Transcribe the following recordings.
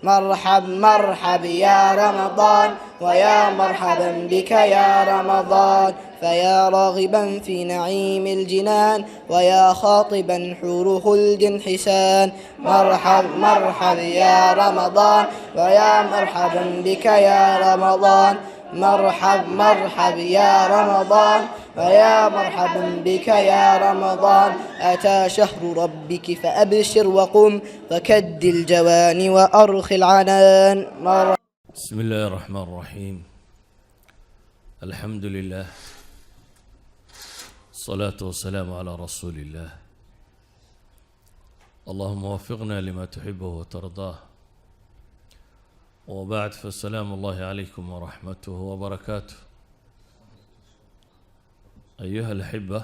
مرحب مرحب يا رمضان ويا مرحبا بك يا رمضان فيا راغبا في نعيم الجنان ويا خاطبا حور خلد حسان مرحب مرحب يا رمضان ويا مرحبا بك يا رمضان مرحب مرحب يا رمضان ويا مرحبا بك يا رمضان أتى شهر ربك فأبشر وقم وكد الجوان وأرخ العنان بسم الله الرحمن الرحيم. الحمد لله، الصلاة والسلام على رسول الله. اللهم وفقنا لما تحبه وترضاه، وبعد، فالسلام الله عليكم ورحمته وبركاته. أيها الأحبة،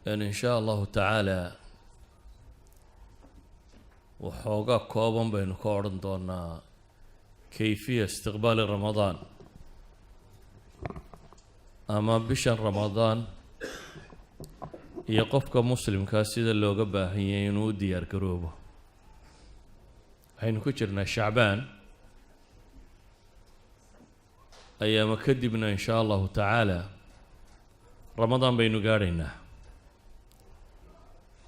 إن شاء الله تعالى وحوغا كوبان بين كورن دونا كيفية استقبال رمضان، أما بشان رمضان يقفك مسلم كاسيدا لوغا باهيين وديار قروبه. حين كجرنا شعبان أيام كدبنا إن شاء الله تعالى رمضان بين قارينا.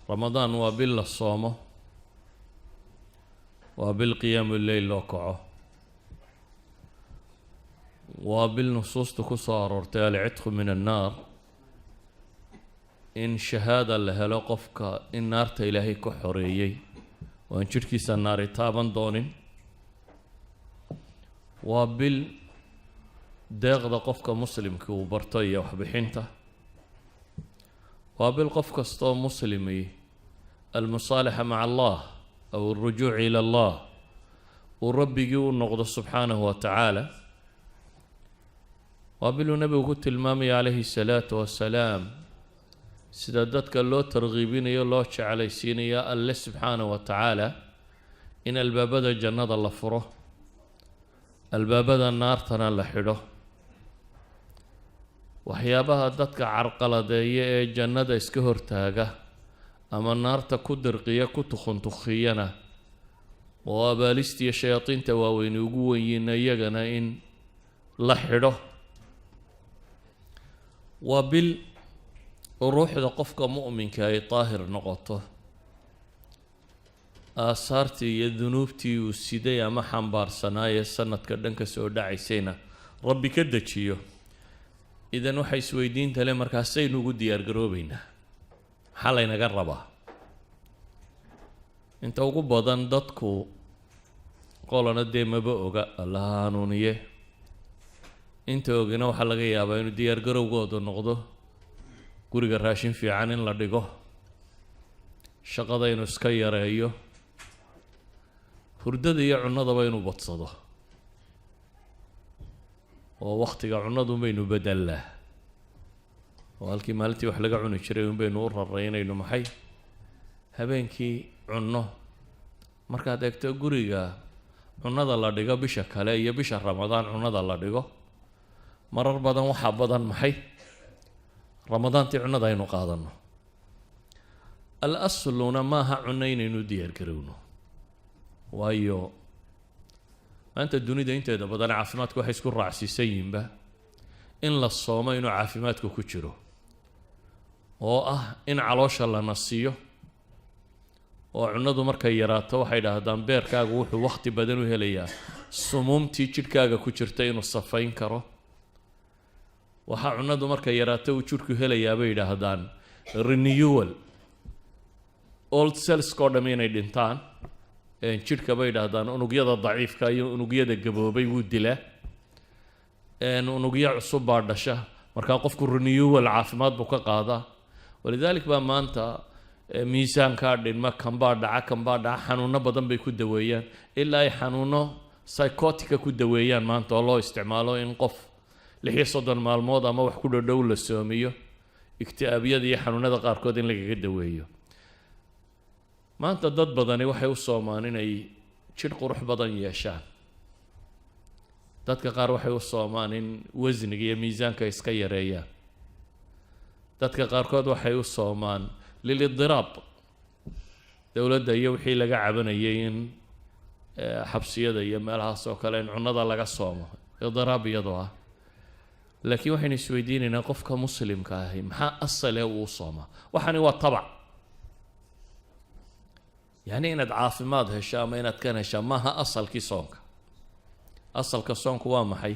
رمضان وابل الصومه وبالقيام الليل لوكعه وبالنصوص تكسر ارتال عتق من النار إن شهادة لها لقفك إن نارت إلهي كحريي وإن شركيس النار تابا دونين وبال داغ قفك مسلم كو برطية وحبحنته وبالقفك استو مسلمي المصالحة مع الله أو الرجوع إلى الله وربي يقول نقض سبحانه وتعالى. وابلو نبي قلت المامي عليه الصلاة والسلام سدادتك اللو ترغيبين يلو علي سيني يا الله سبحانه وتعالى إن الباب دا جنة الله فره الباب دا النار تنال لحده وحيابها دتك عرقلة دي جنة دا اسكهر تاقه أما النار تكدر قيا كتخن تخينا وابالستي الشياطين تواوين وقوين يغنا إن لحده وبالروح دا قفك مؤمن كاي طاهر نقطه آثارتي يذنوبتي والسيدية ما حنبار سنايا سنة كردنك سوداعي سينا ربي كدتشيو إذا نوحي سويدين تلي مركاسين وقود ديار قروبينا حالينا قربا انت ugu badan dadku qolana dee maba oga allah hanuuniye inta ogina waxa laga yaabaa inuu diyaar garowgooda noqdo guriga raashin fiican in la dhigo shaqada inuu iska yareeyo hurdada iyo cunadaba inuu badsado oo waqtiga cunadu baynu beddelaa oo halkii maalintii wax laga cuni jiray baynu u raraynayno maxay habeenkii cunno markaad eegto guriga cunada la dhigo bisha kale iyo bisha ramadaan cunada la dhigo marar badan waxa badan maxay ramadaantii cunada aynu qaadano al-asluna maaha cunaynaynu diyaar garowno waayo maanta dunida inteeda badan caafimaadku waxay isku raacsiisan yihiinba in la soomo inuu caafimaadku ku jiro oo ah in caloosha la nasiyo oo cunadu markay yaraato waxay dhaahdaan beerkaagu wuxuu waqti badan u helayaa sumuumtii jidhkaaga ku jirta inuu safayn karo. waxa cunadu markay yaraato uu jidhku helayaa bay dhaahdaan renewal old cells kodham inay dhintaan jidhka bay dhaahdaan unugyada daciifka iyo unugyada gaboobay wuu dilaa unugya cusub baa dhasha markaa qofku renewal caafimaad buu ka qaadaa. walidaalika baa maanta miisaanka dhinma kanbaa dhaca xanuuno badan bay ku daweeyaan ilaa ay xanuuno psychotica ku daweeyaan maanta oo loo isticmaalo in qof 36 maalmood ama wax ku dhow la soomiyo iktiaabiyada iyo xanuunada qaarkood in lagaga daweeyo. maanta dad badani waxay u soomaan inay jidh qurux badan yeeshaan, dadka qaar waxay u soomaan in wasniga iyo miisaanka iska yareeyaan, dadka qaarkood waxay u soomaan lilidiraab dowladda iyo wixii laga cabanayay in xabsiyada iyo meelahaas oo kale in cunnada laga soomo idiraab iyadoo ah laakiin waxaynu isweydiinaynaa qofka muslimka ahi maxaa asale uu soomaa waxani waa tabac yani inaad caafimaad hesho ama inaad kan heshaa maaha asalkii soonka asalka soonku waa maxay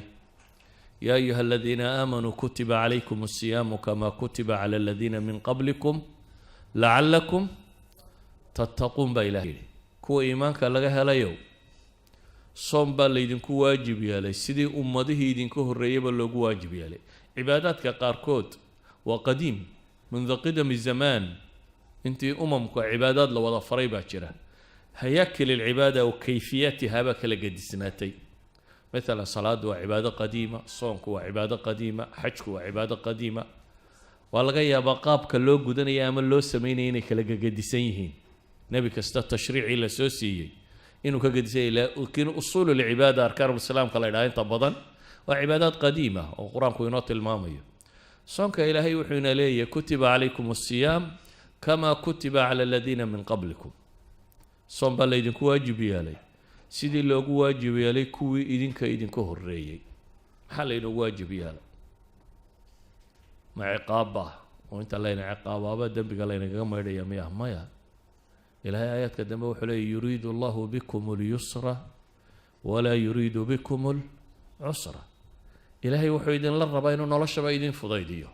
yaa ayuha aladiina aamanuu kutiba calaykum asiyaamu kama kutiba cala aladiina min qablikum lacalakum tattaquun baa ilaah yidhi kuwa iimaanka laga helayow soom baa laydinku waajib yeelay sidii ummadihii idinka horreeyaba loogu waajib yeelay cibaadaadka qaarkood waa qadiim mundu qidami zamaan intii umamku cibaadaad la wada faray baa jira hayaakil alcibaada wa kayfiyaatiha baa kala gedisnaatay مثلا صلاة وعبادة قديمة صومك وعبادة قديمة حجك وعبادة قديمة والغا يا بقاب كلو غدن يا من لو سمينين كلا قديسين نبي كستا تشريعي لسوسي انه كقديسين لكن اصول العباده اركان الاسلام كلا يداين طبضا وعبادات قديمه وقران كوينات الماميه صومك الهي وحنا لي كتب عليكم الصيام كما كتب على الذين من قبلكم صوم بليدكم واجب يالي sidii loogu waajib yeelay kuwii idinka horreeyay maxaa laynoogu waajib yeelay ma ciqaaba oo inta layna ciqaabaaba dembiga laynaga maydhaya miya maya ilaahay aayaadka dambe wuxuu leeyahy yuriidu allahu bikum alyusra walaa yuriidu bikum alcusra ilaahay wuxuu idinla rabaa inuu noloshaba idin fudaydiyo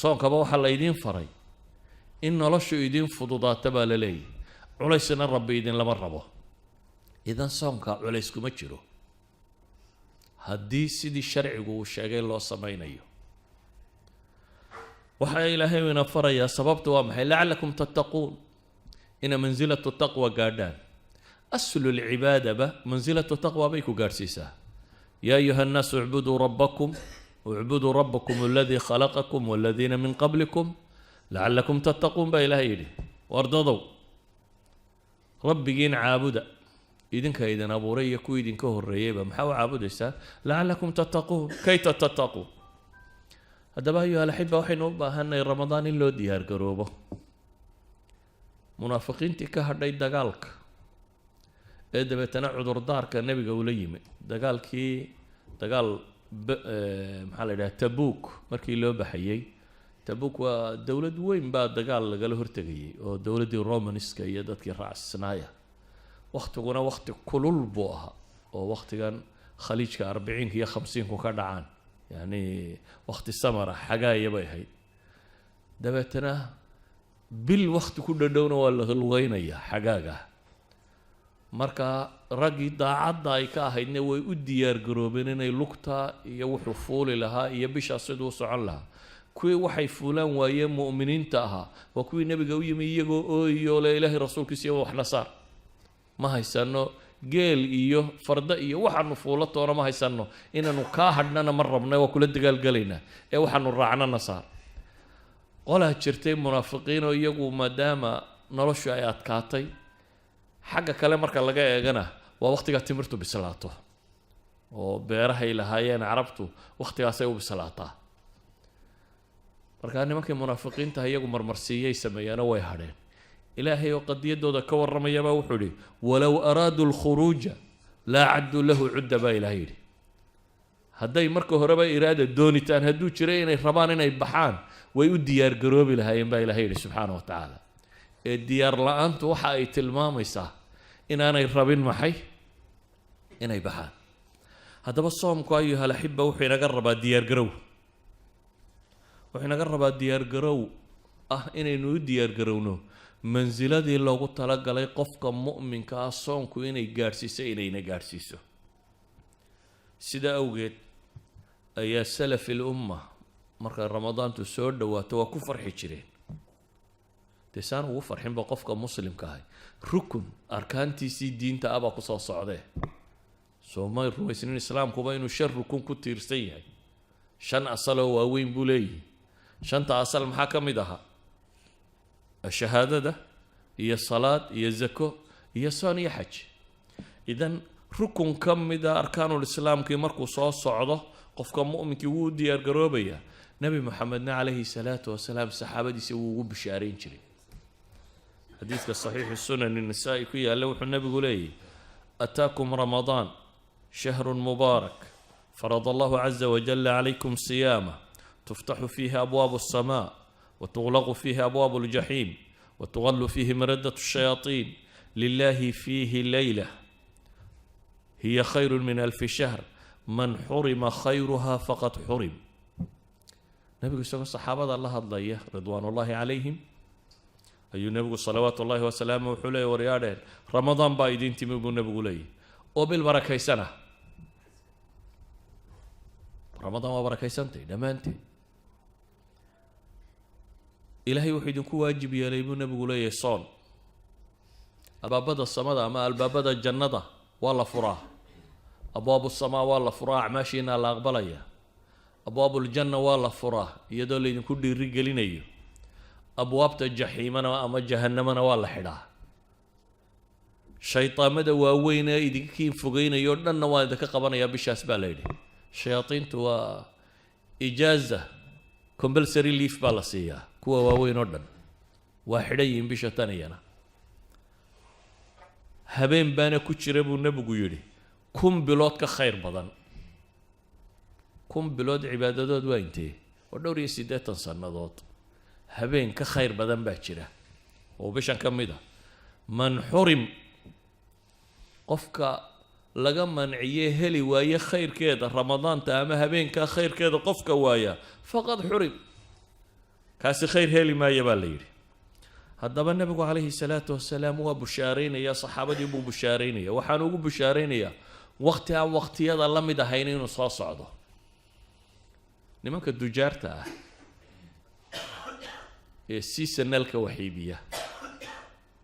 soonkaba waxaa laydin faray in noloshu idin fududaata baa la leeyahy culaysna rabbi idinlama rabo idan soonka culays kuma jiro haddii sidii sharcigu uu sheegay loo samaynayo waxaa ilaahay ina farayaa sababtu waa maxay lacalakum tattaquun ina mansilatu taqwa gaadhaan aslu lcibaadaba mansilatu taqwa bay ku gaadhsiisaa yaa ayuha annaasu icbuduu rabbakum aladii khalaqakum waladiina min qablikum lacalakum tattaquun baa ilaahay yidhi wardadow rabbigiin caabuda idinka idin abuuray iyo kuwii idinka horreeyayba maxaa u caabudaysaa lacalakum tattaquun kayta tattaquun haddaba ayuha alaxiba waxaynu u baahanay ramadaan in loo diyaar garoobo munaafiqiintii ka hadhay dagaalka ee dabeetana cudurdaarka nebiga ula yimi dagaal maxaa la yidhaha tabuuk markii loo baxayey tabuuk waa dowlad weyn baa dagaal lagala hortegayay oo dowladdii romanska iyo dadkii raacsanaaya waktiguna wakti kulul buu ahaa oo waktigan khaliijka 40 iyo 50 ka dhacaan yani wakti samara xagaaya bay ahayd dabeetana bil wakti ku dhadhowna waa la lugeynaya xagaaga marka ragii daacadda ay ka ahaydna way u diyaar garoobeen inay lugta iyo wuxuu fuuli lahaa iyo bisha siduu socon lahaa kuwii waxay fuulaan waayeen mu'miniinta ahaa waa kuwii nebiga u yimi iyagoo ooyo le ilaahay rasuulkiisa iyo wax nasaar ma haysano geel iyo farda iyo waxaanu fuulo toona ma haysano inaanu kaa hadhnana ma rabna waa kula dagaalgalaynaa ee waxaanu raacna nasaar qolaa jirtay munaafiqiin oo iyagu maadaama noloshu ay adkaatay xagga kale marka laga eegana waa waqtiga timirtu bislaato oo beerahay lahaayeen carabtu waqtigaasay u bislaataa marka nimankii munaafiqiinta iyagu marmarsiiyay sameeyana way hadheen ilaahay oo qadiyadooda ka waramayaba wuxuu yidhi walow araadu lkhuruuja laa cadduu lahu cudda baa ilahay yidhi hadday marka horeba iraada doonitaan hadduu jiray inay rabaan inay baxaan way u diyaar garoobi lahaayeen baa ilahay yidhi subxaana wa tacaala ee diyaar la-aantu waxa ay tilmaamaysaa inaanay rabin maxay inay baxaan haddaba soomku ayuha alaxiba wuxuu inaga rabaa diyaargarow wuxuu inaga rabaa diyaargarow ah inaynu u diyaargarowno mansiladii loogu talagalay qofka mu'minka ah soonku inay gaadhsiiso inayna gaadhsiiso sida awgeed ayaa salaf ilumma marka ramadaantu soo dhawaato waa ku farxi jireen dee saan ugu farxinba qofka muslimka ahay rukun arkaantiisii diinta abaa kusoo socdee soomay rumaysnin islaamkuba inuu 5 rukun ku tiirsan yahay 5 asaloo waaweyn buu leeyahay 5 asal maxaa ka mid ahaa shahaadada iyo salaad iyo zako iyo soon iyo xaj idan rukun ka mid ah arkaanul islaamkii markuu soo socdo qofka mu'minkii wuu diyaar garoobaya nabi maxamedna calayhi salaatu wasalaam saxaabadiisa wuu ugu bishaareyn jiray حديث صحيح السنن النسائي كي لوح النبي قولي أتاكم رمضان شهر مبارك فرض الله عز وجل عليكم صيامه تفتح فيه أبواب السماء وتغلق فيه أبواب الجحيم وتغل فيه مردة الشياطين لله فيه ليلة هي خير من 1000 شهر من حرم خيرها فقد حرم. نبي الصحابة الله الضيّة رضوان الله عليهم أي النبي صلوات الله وسلامه وحليه ورياده رمضان بايدين تيمو النبي قولي وبالبركة سنة رمضان وبركة سنتي دمانتي إلهي وحيدكم واجب يا ليبو النبي قولي صون أبابد السماء أما البابد الجنة والله فراه أبواب السماء والله فراه ماشينا لا أقبليا أبواب الجنة والله فراه يدل إن كل رجالين أيه أبواب الجحيم أنا أما جهنم أنا والله حدا شيطان مدى وين إذا كين فوقين يردنا نواد كقبنا يا بشاس بالليل شياطين توا إجازة كمبلسري ليف بالاسيا كوا وين يردن واحدين بشتاني أنا هبين بانا كتشربوا النبي يري كم بلاد كخير بدن كم بلاد عبادات وينتي ودوري سيدات صنادات هبين كخير بدن باكرة وبشان كمدا من حرم قفك لقى منعيه هلي ويا خير كذا رمضان تامه هبين كخير كذا قفك ويا فقد حرم كاس خير هلي ما يبالي هذا النبي عليه الصلاة والسلام هو بشارين يا صحابة يبو بشارين يا وحنو بشارين يا وقتها وقتي هذا لم يدهينين وصاص عضو نمك الدجارته السيسن الكوحيبية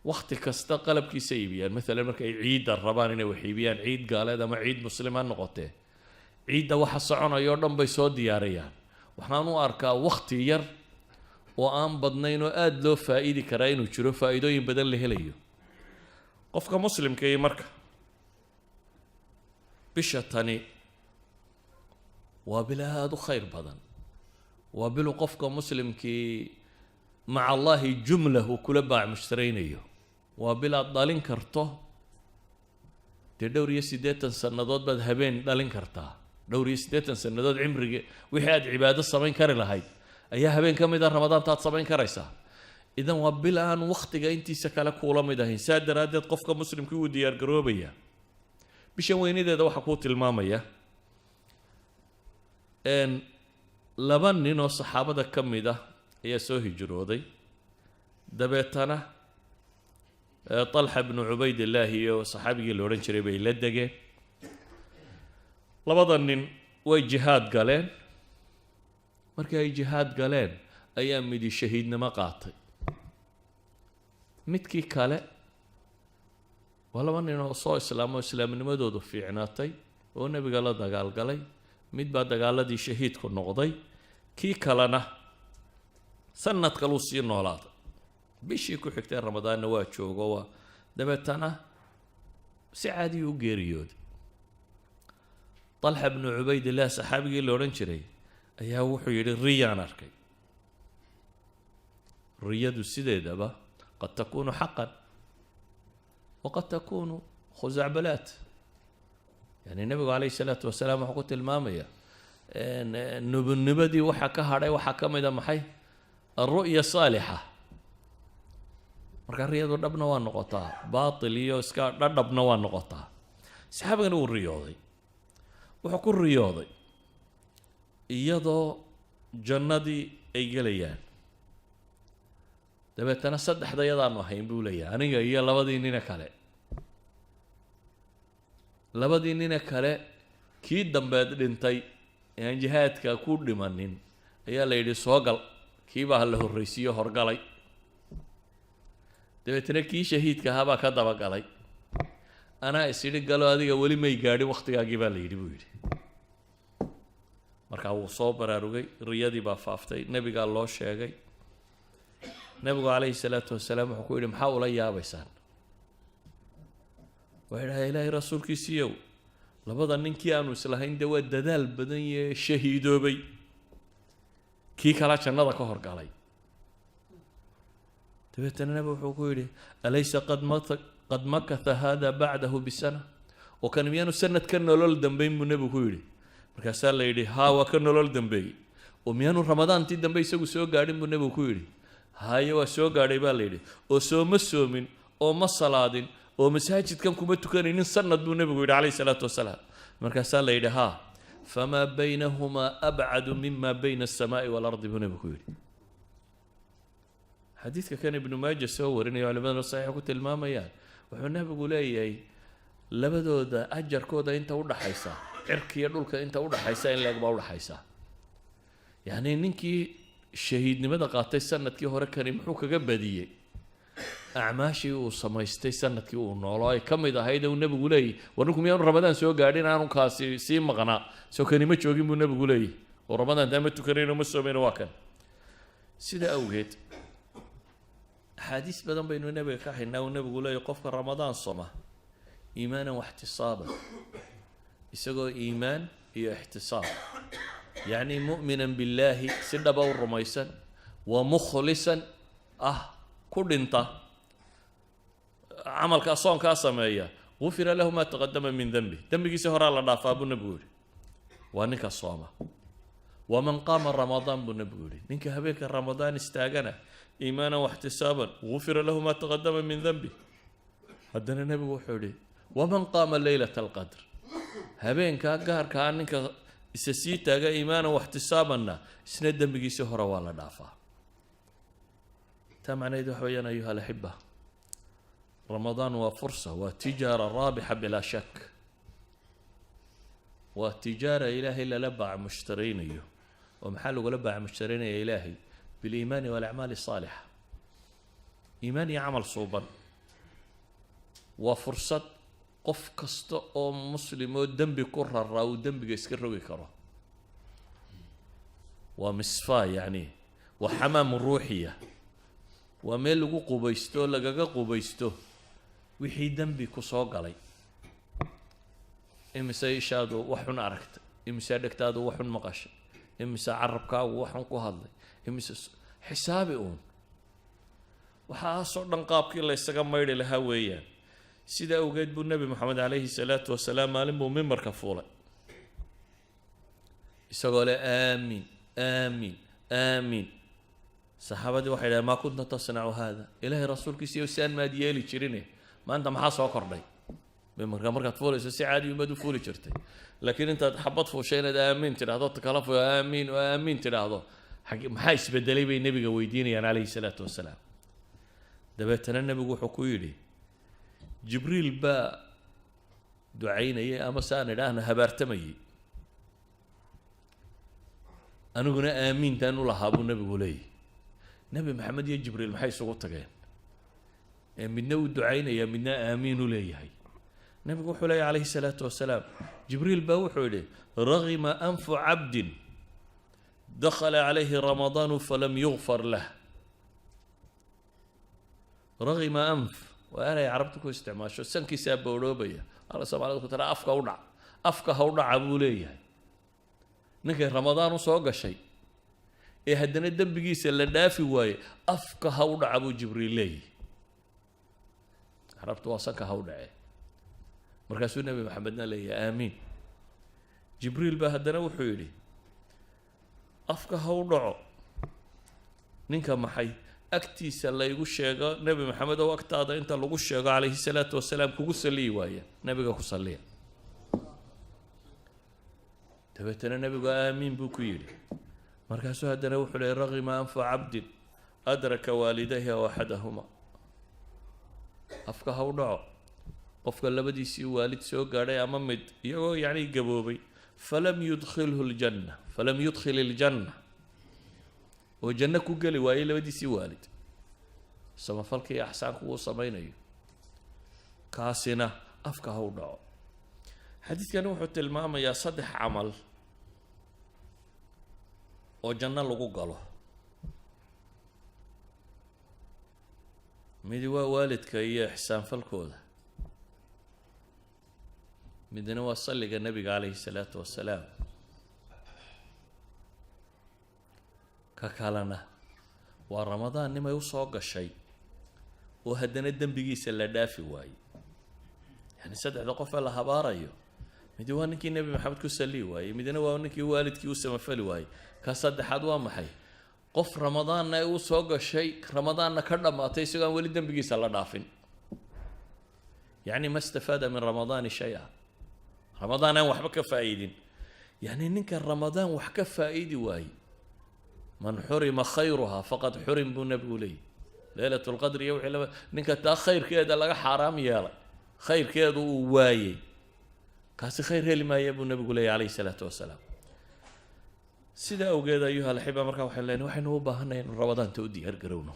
وقت كستا قلب كي سيبيان مثلا مركا عيد الربانين وحيبيان عيد قال هذا ما عيد مسلمان نقطه عيد ده waxa soconayo dhan bay soo diyaariyaan waxaan u arkaa waqti yar oo aan badnayn oo aad loo faa'iidi kara inuu jiro faa'iidooyin badan la helayo qofka muslimka ee marka bisha tani waa bilaad khayr badan waa bil qofka muslimkii مع الله جملة وكل باع مشترينيه وبلا دالين كرته تدوري سيدات سندات بد هبين دالين كرتها دوري سيدات سندات عمري وحد عبادة الصبين كر لهاي أيها هبين كم إذا رمضان تات صبين كريسة إذا وبلا أن وقت جا أنتي سكالك ولا مدهين ساد رادت قفك مسلم كيو ديار قروبية بشوين إذا ده حقوق المامية إن لبن نينو الصحابة كم إذا هي سوهي جرودي دبيتنا طلحة بن عبيد الله وصحابي اللورين شريبي لدقه لبضن وي جهاد قالين مركا جهاد قالين ايام ميدي شهيدنا ما قاطي متكي كاله ولا من انه صو اسلام واسلام نمدود في عناتي والنبي قال دغال قالي ميد با دغالدي شهيد كو نقدي كي كلنا سنة كلوسي نولاد بيشي كو حكتين رمضان نوات شوقوا دبتنا سعادي وقيريود طلحة بن عبيد الله صحابي اللي ورنشري ايها وحو يري الريان اركي الرياد السيدة قد تكون حقا وقد تكون خزعبلات يعني النبي عليه الصلاة والسلام حقوت المامية النبدي وحكا هاري وحكا ميدا محي الرؤية صالحة marka riyadu dhabna waa noqotaa baatil iyo iska dhabna waa noqotaa saxaabigan uu riyooday wuxuu ku riyooday iyadoo jannadii ay galayaan dabeetana saddexda yadaan ahayn buu leeyahay aniga iyo labadii nin kale kii dambeed dhintay ee jihaadka ku dhimanin ayaa la yiri soo gal kii baa la horreysiyo horgalay dabeetana kii shahiidka ahaa ka daba galay ana isiri galo adiga wali may gaadhin waqtigaagii baa la yiri buu yiri marka uu soo baraarugay riyadii baa faaftay nabiga loo sheegay nabigu calayhi salaatu wasalaam wuxuu ku yiri maxaa ula yaabaysaan waxay ilaahay rasuulkiisiiyow labada ninkii aanu islahayn waa dadaal badan iyo shahiidoobay kii kala jannada ka horgalay dabeetana nabigu wuxuu ku yidhi alaysa qad makatha hada bacdahu bisana oo kan miyaanu sanad ka nolol dambayn buu nabigu ku yidhi markaasaa la yidhi haa waa ka nolol dambeeyey oo miyaanu ramadaantii dambe isagu soo gaadhin buu nabigu ku yidhi haye waa soo gaadhay baa la yidhi oo sooma soomin oo ma salaadin oo masaajidkan kuma tukanaynin sanad buu nabigu yidhi calayhi salaatu wasalaam markaasaa la yidhi haa famaa baynahumaa abcadu mima bayna alsamaa'i waalardi buu nabigu ku yidhi xadiidka kan ibnu maaja soo warinaya culimaduna saxiixa ku tilmaamayaan wuxuu nabigu leeyahay labadooda ajarkooda inta u dhaxaysa cirkiiyo dhulka inta u dhaxaysa in leeg baa u dhaxaysa yacni ninkii shahiidnimada qaatay sanadkii hore kani muxuu kaga badiyey acmaashii uu samaystay sanadkii uu noolo ay ka mid ahayd uu nebigu leeyahy war ninku miyaanu ramadaan soo gaadhin aanu kaasi sii maqnaa soo kani ma joogin buu nebigu leeyahy oo ramadaan taa ma tukanayno ma soomayno waa kan sida awgeed axaadiis badan baynu nebiga ka haynaa uu nebigu leeyahy qofka ramadaan soma iimaanan waxtisaaban isagoo iimaan iyo ixtisaab yacni mu'minan billaahi si dhaba u rumaysan wa mukhlisan ku dhinta camalkaa soonkaa sameeya gufira lahu maa taqadama min dembi dembigiisi horaa la dhaafaa buu nebigu yihi waa ninka sooma waman qaama ramadaan buu nebigu yihi ninka habeenka ramadaan istaagana iimaanan waxtisaaban gufira lahu maa taqadama min dembi haddana nebigu wuxuu yihi waman qaama leylata alqadr habeenkaa gaarkaa ninka isa sii taaga iimaanan waxtisaabanna isna dembigiisii hore waa la dhaafaa taa macnaheed waxa weeyaan ayuha alaxiba ramadaan waa fursa waa tijaara raabixa bilaa shak waa tijaara ilaahay lala baac mushtaraynayo oo maxaa lagula baac mushtaraynaya ilaahay biliimaani walacmaali saalixa iimaan iyo camal suuban waa fursad qof kasta oo muslim oo dembi ku raraa uu dembiga iska rogi karo waa misfaa yacni waa xamaam ruuxiya waa meel lagu qubaysto lagaga qubaysto wixii dembi ku soo galay imise ishaadu wax xun aragtay imise dhegtaadu wax xun maqashay imise carabkaagu wax xun ku hadlay imise xisaabi uun waxaasoo dhan qaabkii la ysaga maydhi lahaa weeyaan sida awgeed buu nebi moxamed calayhi salaatu wasalaam maalin buu mimbarka fuulay isagoo leh aamiin aamiin aamiin saxaabadii waxay dhahen maa kunta tasnacu haada ilaahay rasuulkiisiiyo saan maad yeeli jirine maanta maxaa soo kordhay mimbarka markaad fuulayso si caadi umaad u fuuli jirtay laakiin intaad xabad fuushay inaad aamiin tidhaahdo takala fuyo aamiin oo aamiin tidhaahdo maxaa isbedelay bay nebiga weydiinayaan calayhi salaatu wasalaam dabeetana nebigu wuxuu ku yidhi jibriil baa ducaynayay ama saan idhaahna habaartamayay aniguna aamiintaan u lahaa buu nebigu leeyahy nebi maxamed iyo jibriil maxay isugu tageen ee midna uu ducaynayaa midna aamiin u leeyahay nebigu wuxuu leeyahy calayhi salaatu wasalaam jibriil baa wuxuu yidhi ragima anfu cabdin dakhala calayhi ramadaanu falam yugfar lah ragima anf waa eray carabta ku isticmaasho sankiisaa bowdhoobaya ala soomaalida ku tara afka u dhac afka ha u dhaca buu leeyahay ninkay ramadaan u soo gashay ee haddana dembigiisa la dhaafi waaye afka ha u dhaca buu jibriil leeyahy carabtu waa sanka ha u dhace markaasuu nebi maxamedna leeyahay aamiin jibriil baa haddana wuxuu yidhi afka ha u dhaco ninka maxay agtiisa laygu sheego nebi maxamed oo agtaada inta lagu sheego calayhi salaatu wasalaam kugu saliyi waaya nebiga ku saliya dabeetana nebigu aamiin buu ku yidhi markaasuu haddana wuxuu leeyay ragima anfu cabdin adraka waalidayhi aw axadahuma afka ha u dhaco qofka labadiisii waalid soo gaadhay ama mid iyagoo yacni gaboobay falam yudkhil iljanna oo janno ku geli waayey labadiisii waalid samafalka iyo axsaanku uu samaynayo kaasina afka ha u dhaco xadiidkani wuxuu tilmaamayaa 3 camal oo janno lagu galo midi waa waalidka iyo ixsaanfalkooda midna waa salliga nebiga calayhi salaatu wasalaam ka kalena waa ramadaan nimay u soo gashay وهدنا الدم بيجيس اللي دافي واي يعني سدع قف الله هباريو مدوانك النبي محمد كسلي واي مدنا وانك والدك وسما فلي واي كصدح حد محي قف رمضان نا وسوق شيء رمضان كرنا ما تيسوا ولي الدم بيجيس الله دافين يعني ما استفاد من رمضان شيئا رمضان وحبك فايدين يعني إنك رمضان وحك فايدي واي من حرم خيرها فقد حرم بالنبي لي ليلة القدر يوحي لما إنك تأخير كذا لقى حرام يلا خير كذا واي كاس خير هي ما يبو النبي لي عليه الصلاة والسلام سيدا وجد أيها الأحبة مركب وحلين وحين هو بهنا رمضان تودي يرجعونه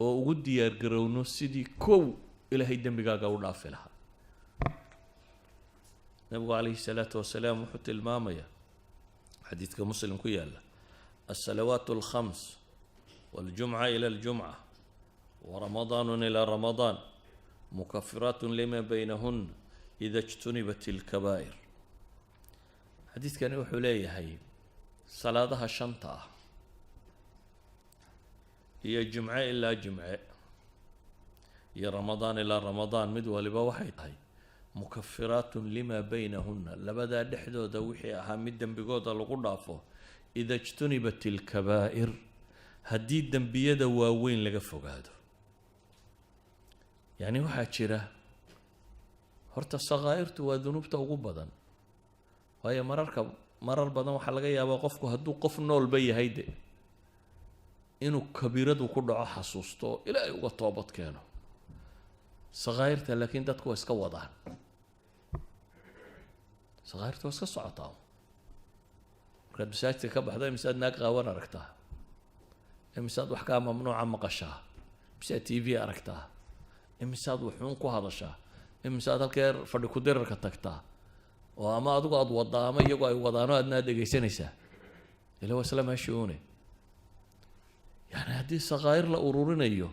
وودي يرجعونه سيدي كو إلى هي الدم بقى ولا فيها النبي عليه الصلاة والسلام وحط المامية حديث كمسلم كيالا الصلوات الخمس والجمعة إلى الجمعة ورمضان إلى رمضان مكفرات لما بينهن إذا اجتنبت الكبائر حديث كان يوحي هي صلاتها شنطة هي جمعة إلى جمعة هي رمضان إلى رمضان مدوى لبا وحيد هي مكفرات لما بينهن لبدا دحدو دوحي أهم الدنبقود الغرافو إذا اجتنبت الكبائر هدي الدنبية واوين لقفوق هذا يعني واحد شيره هرت الصغائر وذنوب توقبضا وهي مرر بدن waxa laga yaabaa qofku haduu qof nool bay yahay inuu kabiiradu ku dhaco xasuusto ilaahay uga toobad keeno صغائرته laakiin dadku waa iska wadaan صغائرته waa iska socotaa markaad masaajidka ka baxdo misaad naag qaawan aragtaa misaad wax ka mamnuuca maqashaa misaad TV aragtaa misaad wuxuun ku hadashaa misaad halkeer fadhi ku dirarka tagtaa oo ama adigu aad wadaa ama iyagu ay wadaano aadna dhageysanaysaa ila wasalama shuune yani hadii صغائر la ururinayo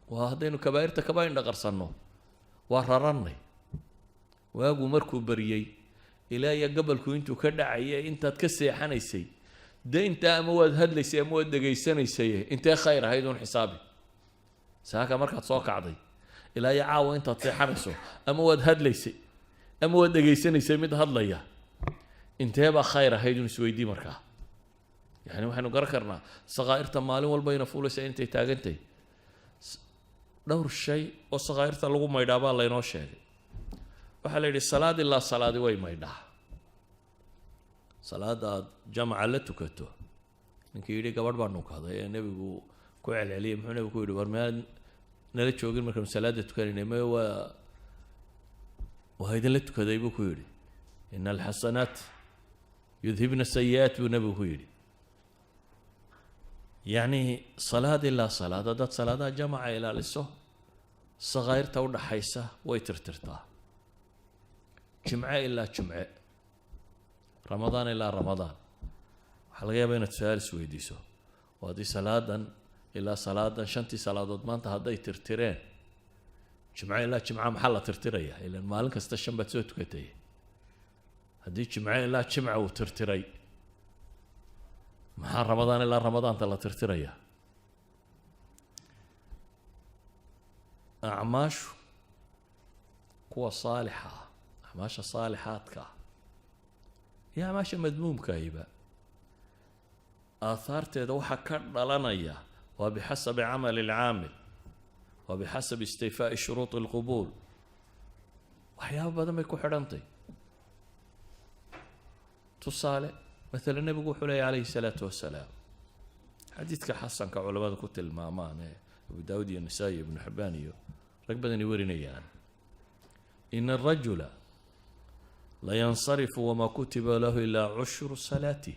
waa hadaynu kabaa'irta ka bayn dhaqarsanno waa raranay waagu markuu bariyay ilaa ya gabalku intuu ka dhacay intaad ka seexanaysay deynta ama waad hadlaysay ama waad dhageysanaysay intee khayr ahayd un xisaabi saaka markaad soo kacday ilaa ya caawa intaad seexanayso ama waad hadlaysay ama waad dhageysanaysay mid hadlaya intee ba khayr ahayd un isweydii markaa yani waxaanu garan karnaa صغائرta maalin walba ina fuulaysa intay taagantay dhowr shay oo صغائرta lagu maydhaa baa la inoo sheegay waxa la yiri salaad ilaa salaadi way maydhaa salaada jamca la tukato ninkii yiri gabadh baan u kahday ee nabigu ku celceliyay muxuu nabigu ku yiri warmaan nala joogin markaan salaada tukanayna ma waa idin la tukaday buu ku yiri innal hasanat yudhibna sayyi'at buu nabigu ku yiri يعني صلاة إلا صلاة دات صلاة جمع إلى لسه صغير تود حيسة ويترترتا جمعة إلا جمعة رمضان إلا رمضان حلقة بين السؤال سويديسو وهذه صلاة إلا صلاة شنتي صلاة ما أنت هذا يترترين جمعة إلا جمعة محلة ترترية إلا المالك استشم بتسوت كتي هذه جمعة إلا جمعة وترتري مع رمضان إلا رمضان تلا ترتريا أعماش قوة صالحة أعماش صالحات كا يا أعماش مذموم كايبة آثار تدوحة كرلانية وبحسب عمل العامل وبحسب استيفاء شروط القبول وحياه بدل ما يكون حرمتي تصالح مثلا النبي يقول عليه الصلاة والسلام حديث كحسن كعلماء كتل المامان أبو داود النسائي ابن حباني ركبة يوريني يعني إن الرجل لا ينصرف وما كتب له إلا عشر صلاته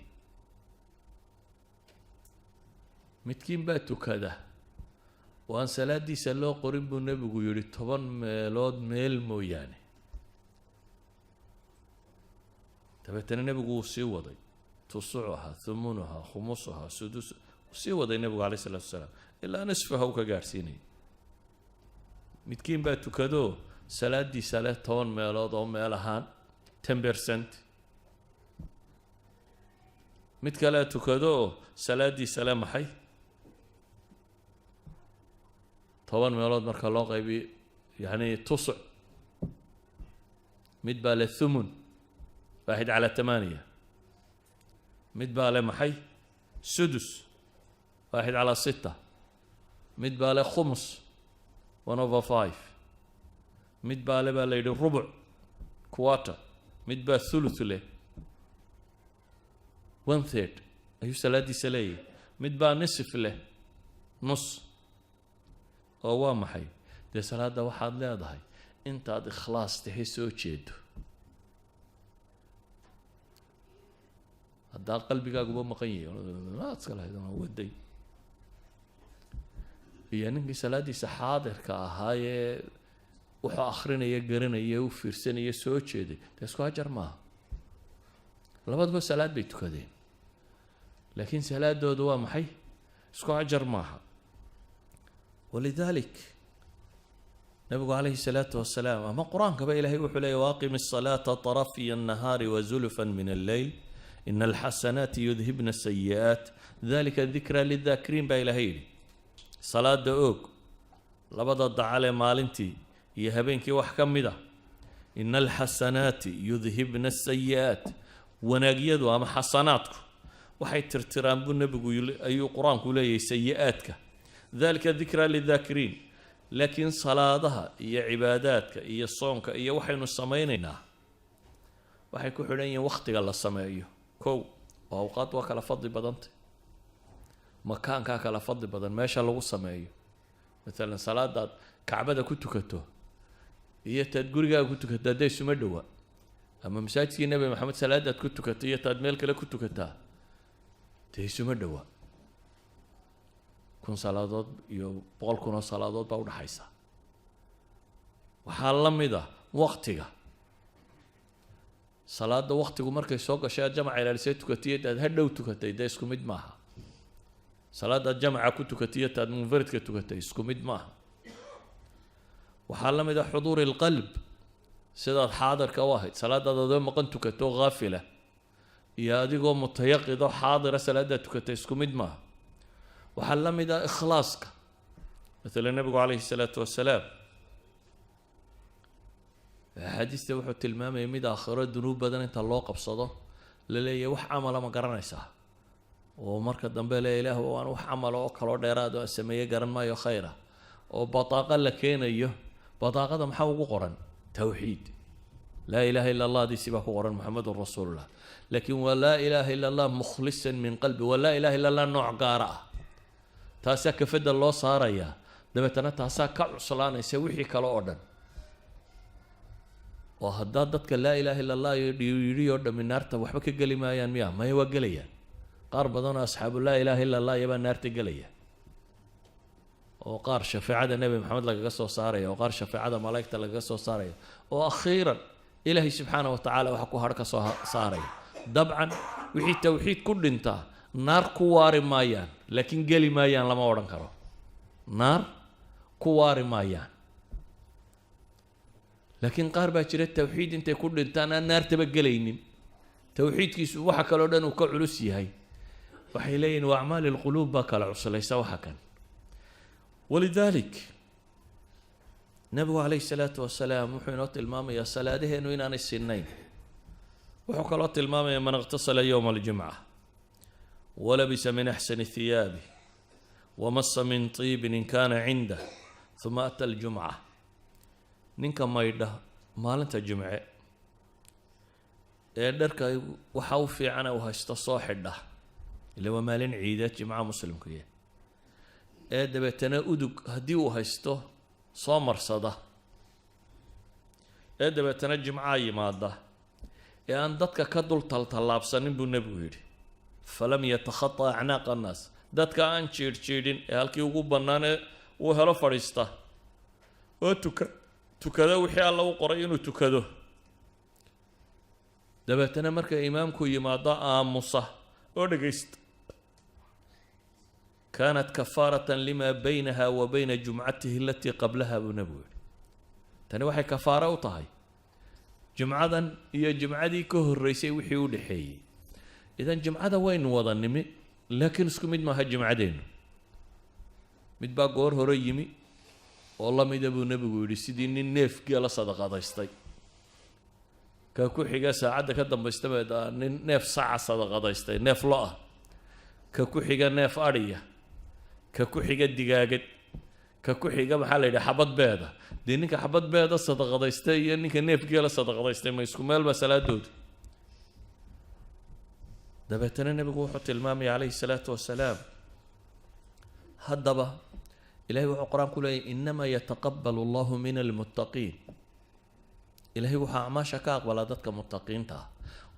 متكين باتو كذا وأن صلاة دي سلو قريب النبي يقول طبعا ميلود ميل مو يعني تبتنا النبي يقول سيوضي تصعها ثمنها خمسها سدس سيوضي النبي عليه الصلاة والسلام إلا نصفها وكجارسيني متكين باتو كذا صلاة دي صلاة طبعا ميلود أو ميلهان 10% متكلا تكذا صلاة دي سلام حي طبعا meelood marka loo qaybiyo يعني tusc mid baa le thumun 1/8 mid baa le maxay sudus 1/6 mid baa le khumus 1/5 mid baa le baa la yidhi rubuc quarter mid baa thuluth leh 1/3 ayuu salaadiisa leeyahay mid baa nisf leh nus oo waa maxay dee salaada waxaad leedahay intaad ikhlaas tahay soo jeedo haddaa qalbigaaguba maqan yahay iska lahayd waday iyo ninkii salaadiisa xaadirka ahaayee wuxuu akhrinaya garanaya u fiirsanaya soo jeeday dee isku ajar maaha labaduba salaad bay tukadeen laakiin salaadoodu waa maxay isku ajar maaha walidalik nabigu calayhi salaatu wasalaam ama qur-aankaba ilaahay wuxuu leeyahy waaqimi الصalaata طarafiya الnahaari wazulfan min alleyl ina alxasanaati yudhibna asayi'aat dalika dikra lidakiriin baa ilaahay yidhi salaada oog labada dacal ee maalintii iyo habeenkii wax ka mid a ina alxasanaati yudhibna asayi'aat wanaagyadu ama xasanaadku waxay tirtiraan buu nebigu ayuu qur-aanku leeyahay sayi'aadka dalika dikra lidakiriin laakiin salaadaha iyo cibaadaadka iyo soonka iyo waxaynu samaynaynaa waxay ku xidhan yihiin wakhtiga la sameeyo kow oo awqaad waa kala fadli badantay makaankaa kala fadli badan meesha lagu sameeyo maalan salaadaad kacbada ku tukato iyo taad gurigaaga ku tukato hadday isuma dhowa ama masaajidkii nebi maxamed salaadaad ku tukato iyo taad meel kale ku tukataa dee isuma dhowa 1,000 salaadood iyo 100,000 oo salaadood baa udhaxaysa waxaa la mid ah waqtiga salaada waqtigu markay soo gashay aad jamaca ilaalisay tukatay aad hadhow tukatay dee isku mid maaha salaada jamaca ku tukatay aad munfaridka tukatay isku mid maaha waxaa la mid ah xuduur alqalb sidaad xaadirka u ahayd salaadaad adoo maqan tukato ghaafila iyo adigoo mutayaqido xaadira salaadaad tukatay isku mid maaha waxaa la mid ah ikhlaaska maalan nabigu calayhi salaatu wasalaam axaadiista wuxuu tilmaamayay mid aakhiro dunuub badan inta loo qabsado la leeyahay wax camala ma garanaysaa oo marka dambe le ilaah waan wax camala oo kaloo dheeraad oo sameeye garan maayo khayra oo bataaqa la keenayo bataaqada maxaa ugu qoran tawxiid laa ilaaha illa allah diisi baa ku qoran muxamedun rasuulullah laakiin waa laa ilaaha illa allah mukhlisan min qalbi waa laa ilaaha illa allah nooc gaara ah taasaa kafada loo saarayaa dabeetana taasaa ka cuslaanaysa wixii kale oo dhan oo haddaa dadka laa ilaaha illa allah yidhi oo dhammi naarta waxba ka geli maayaan miya maya waa gelayaan qaar badanoo asxaabu laa ilaaha illa allah iyabaa naarta gelaya oo qaar shafeecada nebi maxamed lagaga soo saaraya oo qaar shafeecada malaa'igta lagaga soo saaraya oo akhiiran ilaahay subxaana wa tacaala waxa ku hadh ka soo saaraya dabcan wixii tawxiid ku dhintaa naar ku waari maayaan laakiin geli maayaan lama odhan karo naar ku waari maayaan laakiin qaar baa jira tawxiid intay ku dhintaan aan naartaba gelaynin tawxiidkiisu waxa kaloo dhan uu ka culus yahay waxay leeyihin waa acmaali lquluub baa kala cuslaysa waxa kan walidalik nabigu calayhi salaatu wasalaam wuxuu inoo tilmaamayaa salaadaheenu inaanay sinnayn wuxuu kaloo tilmaamayaa man iqtasala yowma aljumca walabisa min axsani hiyaabi wamasa min tiibin in kaana cindah uma ata aljumca ninka maydha maalinta jimce ee dharka waxa u fiicana uu haysto soo xidha ila waa maalin ciideed jimcaha muslimku yahay ee dabeetana udug haddii uu haysto soo marsada ee dabeetana jimcaha yimaada ee aan dadka ka dul taltallaabsanin buu nebigu yidhi falam yatakhata acnaaqa annaas dadka aan jiidhjiidhin ee halkii ugu bannaanee uu helo fadhiista oo tukado wixii alla u qoray inuu tukado dabeetana marka imaamku yimaado aamusa oo dhegaysta kaanat kafaaratan limaa baynaha wa bayna jumcatihi alatii qablaha buu nebigu yidhi tani waxay kafaaro u tahay jumcadan iyo jumcadii ka horreysay wixii u dhexeeyey idan jumcada waynu wada nimi laakiin isku mid maaha jumcadeennu mid baa goor hore yimi والله ما يدبو نبي ويري سيدي النيف قال صدقة ضيستي ككو حيجا ساعة كدم بيستمع نيف ساعة صدقة ضيستي نيف لا ككو حيجا نيف أرية ككو حيجا دقاقة ككو حيجا محل إذا حبط بيضة دينك حبط بيضة صدقة ضيستي يعني كنيف قال صدقة ضيستي ما يسكو مال مسألة دود دبتنا النبي وحط المامي عليه الصلاة والسلام هدبه إلهي وقرآن كله إنما يتقبل الله من المتقين إلهي وحا عماشا كاقبل دادك متقين تا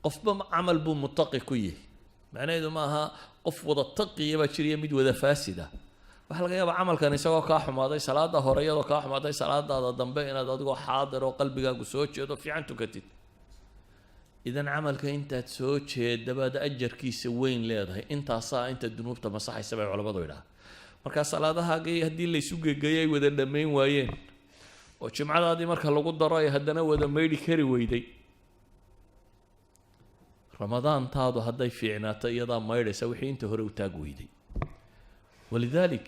قف عمل بو متقي كيه معناه إذا ماها قف وضا التقي يبا تشري يميد وذا فاسدة وحلقة يبا عمل كان يسوى كاحم هذا صلاة هورية وكاحم هذا صلاة هذا دنبئنا هذا حاضر وقلبك قسوتش هذا في عنتو كتير إذا عملك أنت تسوتش دبا دا أجر كيس وين ليضه أنت صا أنت الذنوب تمسح السبع على بعض ولا marka salaadaha gay hadii la isu geeyay wada dhameyn waayeen oo jimcadaadii marka lagu daro ay hadana wada meeydi kari weyday ramadaan taadu haday fiicnaato iyada meeyaysa wixii inta hore u taag weyday walidalik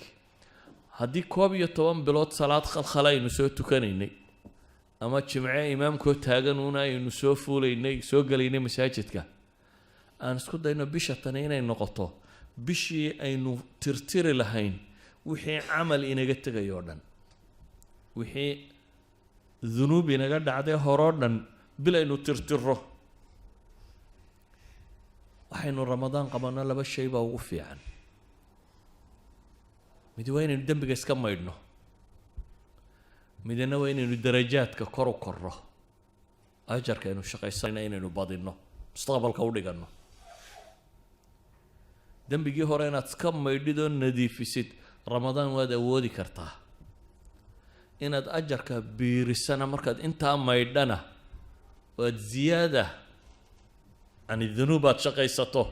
hadii koob iyo 10 bilood salaad khalkhalaynu soo tukanaynay ama jimcee imaamku taagan una aynu soo fuulaynay soo galaynay masaajidka aan isku dayno bisha tan inay noqoto bishii aynu tirtiri lahayn wixii amal inaga tagayo dhan wixii dhunuub inaga dhacday horo dhan bil aynu tirtiro waxaynu ramadaan qabana laba shay baa ugu fiican mid waa inaynu dambiga iska maydhno midna waa inaynu darajaadka kor u korro ajarka aynu shaqaysanayna inaynu badino mustaqbalka u dhigano dambigii hore inaad iska maydhido nadiifisid ramadaan waad awoodi kartaa inaad ajarka biirisana markaad intaa maydhana waad ziyaada ani dhunuubaad shaqaysato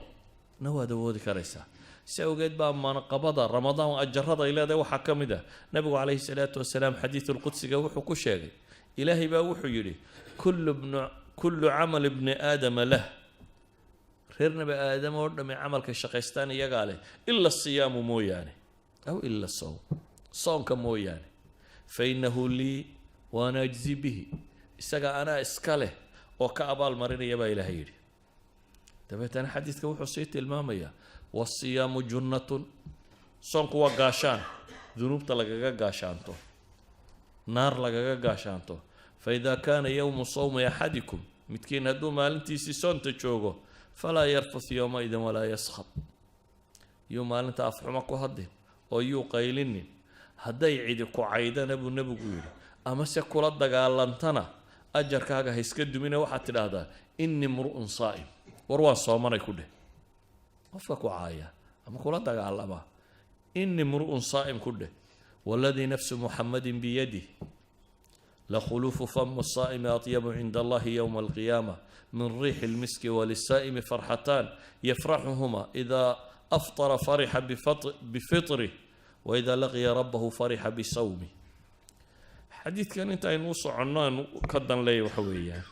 na waad awoodi karaysaa si awgeed baa manqabada ramadaan ajarada ilaahay waxa kamid ah nabigu calayhi salaatu wasalaam xadiithul qudsiga wuxuu ku sheegay ilaahay baa wuxuu yiri kullu amal ibn aadam lah reer nabi aadam oo dhamay amalka shaqaystaan iyaga leh illa siyaamu mooyaane aw illa sawm soonka mooyaane fa innahu li wa ana ajzi bihi isaga ana iska leh oo ka abaal marinaya baa ilaahay yiri dabeetana xadiiska wuxuu sii tilmaamaya wasiyaamu junnatun soonku waa gaashaan dhunuubta lagaga gaashaanto naar lagaga gaashaanto fa idha kana yawmu sawmi ahadikum midkiin hadduu maalintiisii soonta joogo فلا يرفث يومئذ ولا يسخط يوم أنت أفحمك هدي أو يقيلني هدي عيدك عيدا نبو يقول أما سكول الدجال لنتنا أجر كاجا هيسكد منه وحتى هذا إني امرؤ صائم وروان صومنا كله وفك عايا أما كول الدجال أما إني امرؤ صائم كله والذي نفس محمد بيده لخلوف فم الصائم أطيب عند الله يوم القيامة من ريح المسك وللصائم فرحتان يفرحهما إذا أفطر فرح بفطره وإذا لقي ربه فرح بصومه حديث كان انت ينوص عنان كدن لي وحويا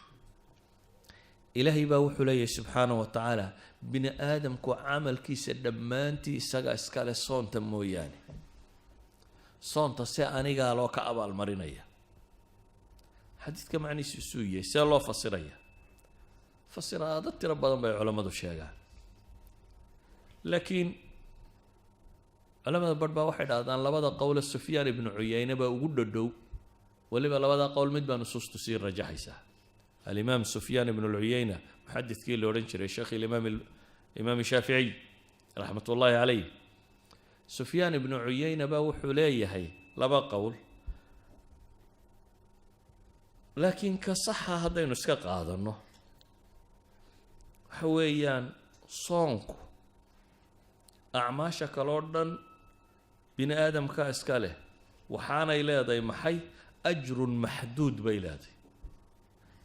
إلهي باوح لي سبحانه وتعالى بن آدم كو عمل كيس دمانتي سقا اسكال صونت موياني صونت سياني قالوا كأبا المرينية حديث كمعني سوية سي الله فصيرية فصير هذا ترى بدن بي علماء الشيغان لكن علماء بربا واحد هذا لبدا قول سفيان بن عيينة با ugu dhow waliba labada qowl mid baa nusus tusir rajaxaysa الامام سفيان بن العيينة محدث كي لو رنجر الشيخ الامام الشافعي رحمه الله عليه سفيان بن عيينة با wuxuu leeyahay laba qowl لكن كصحة هذين iska qaadano حويان صونكو أعماشك لوردن بني آدم كاسكاله وحانا إلى محي أجر محدود بيلادي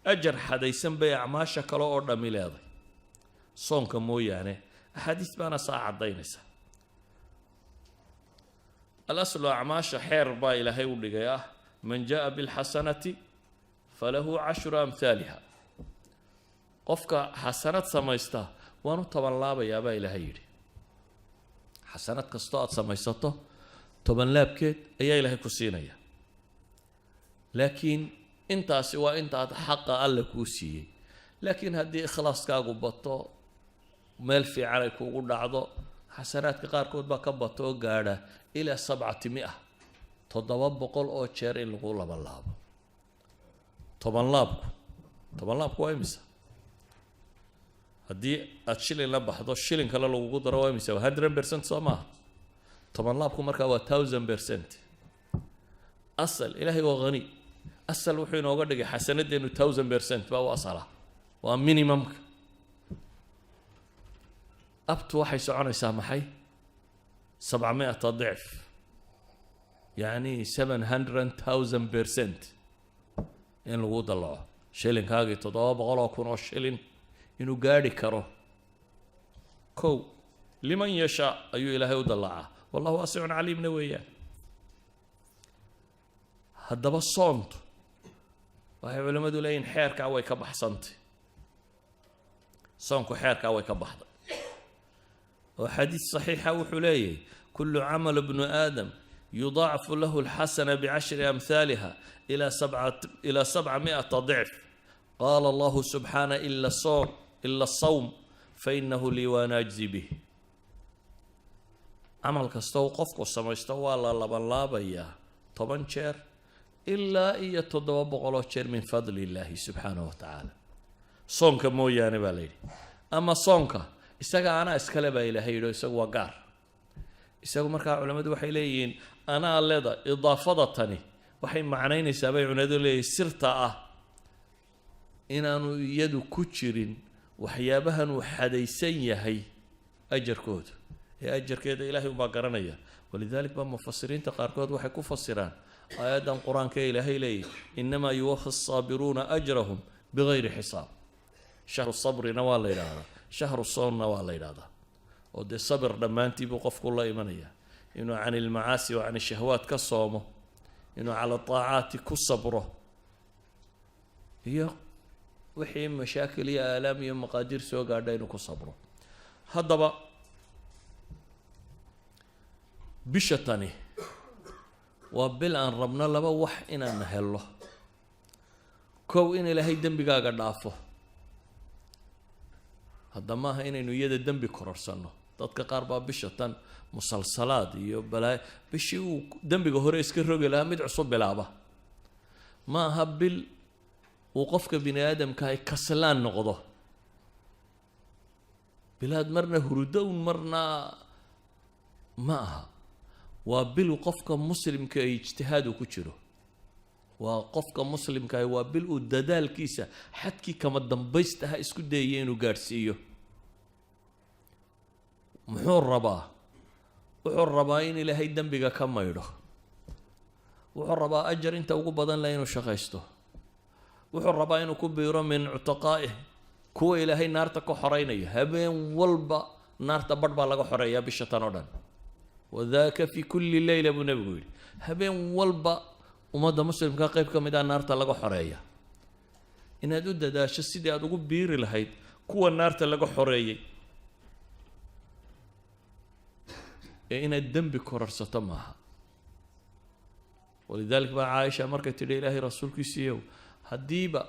أجر حديثا بي أعماشك لوردن ميلادي صونك مو يعني أحاديث بانا ساعة دينسا الأصل أعماش حير باي لهي ولقياه من جاء بالحسنة فله 10 أمثالها qofka xasanad samaysta waanu toban laabaya baa ilaahay yiri xasanad kasto aad samaysato toban laabkeed ayaa ilaahay ku siinaya لكن انت سواء انت حق الله كوسي لكن هدي إخلاص كاغو بطو مال في عليك وقول عضو حسنات قاركود بكبطو قاعدة إلى 700 تضواب بقول أو تشير إن لقول بالله طبعا لابكو ويمسا هدي الشيلين لبا حدو الشيلين كلا لو قدر ويمسا 100% صما طبعا لابكو مركا هو 1000% أصل إلهي وغني أصل وحين وقدر حسنات إنه 1000% بقى أصله ومينيمم أبتو waxay soconaysaa maxay 700 ضعف يعني 700,000% in lagu dalaco shilinkaagii 700,000 oo shilin inuu gaari karo kow liman yasha ayuu ilaahay u dalacaa wallahu waasi'un caliimna weeyaan haddaba soontu waxay culimmadu leeyihin xeerkaa way ka baxsantay soonku xeerkaa way ka baxday وحديث صحيح وحليه كل عمل ابن آدم يضاعف له الحسنة ب10 أمثالها إلى 700 ضعف قال الله سبحانه إلا الصوم فإنه لي وأنا أجزي به عمل كستوقف وسما استوى الله بيا طبعا شير إلا إيا تضوب غلو شير من فضل الله سبحانه وتعالى صونك مو يعني بالي أما صونك isaga ana iskale baa ilaahay yidho isagu waa gaar isagu markaa culimadu waxay leeyihiin ana leeda idaafadatani waxay macnaynaysaa bay culimadu leeyihiin sirta ah inaanu iyadu ku jirin waxyaabahan uu xadaysan yahay ajarkooda ee ajarkeeda ilaahay uma garanaya walidalik ba mufassiriinta qaarkood waxay ku fasiraan aayadan quraanka ilaahay leeyahay inma yuwaffa as-sabiruna ajrahum bighayri hisaab shahru sabrina waa la yiraahdaa شهر الصوم نوال هذا ودي الصبر لما أنت بقف كل إيمانية إنه عن المعاصي وعن الشهوات كالصوم إنه على الطاعات كالصبره هي وحي مشاكل يا آلام يا مقادير سوى قاعدين كالصبره هذا بقى بشتاني وبالآن ربنا لبا وح إنا نهله كو إن لهي دم بقى قد عفو هذا ما هي إنه يد الدم بكررسانه dadka qaar baa bisha tan musalsalaad iyo balaa bishii uu dambiga hore iska rogi lahaa mid cusub bilaaba ma aha bil uu qofka bini aadamka ay kaslaan noqdo bilaad marna hurudown marna ma aha waa bil qofka muslimka ay ijtihaad ku jiro waa qofka muslimka waa bil uu dadaalkiisa xadkii kama dambaystaha isku dayay inuu gaarsiiyo muxuu rabaa in ilaahay dambiga ka maydho wuxuu rabaa ajar inta ugu badan la inuu shaqaysto wuxuu rabaa inuu ku biiro min utaqaa'ih kuwa ilaahay naarta ka xoreynaya habeen walba naarta badh baa laga xoreeyaa bisha tan oo dhan wadaaka fi kulli layla bu nabigu yiri habeen walba umada muslimka qayb ka mid ah naarta laga xoreeyaa inaad u dadaasho sidii aad ugu biiri lahayd kuwa naarta laga xoreeyay إن الدم بكررسة معها ولذلك بقى عائشة مركة تدي إلهي رسولك سيو هديبا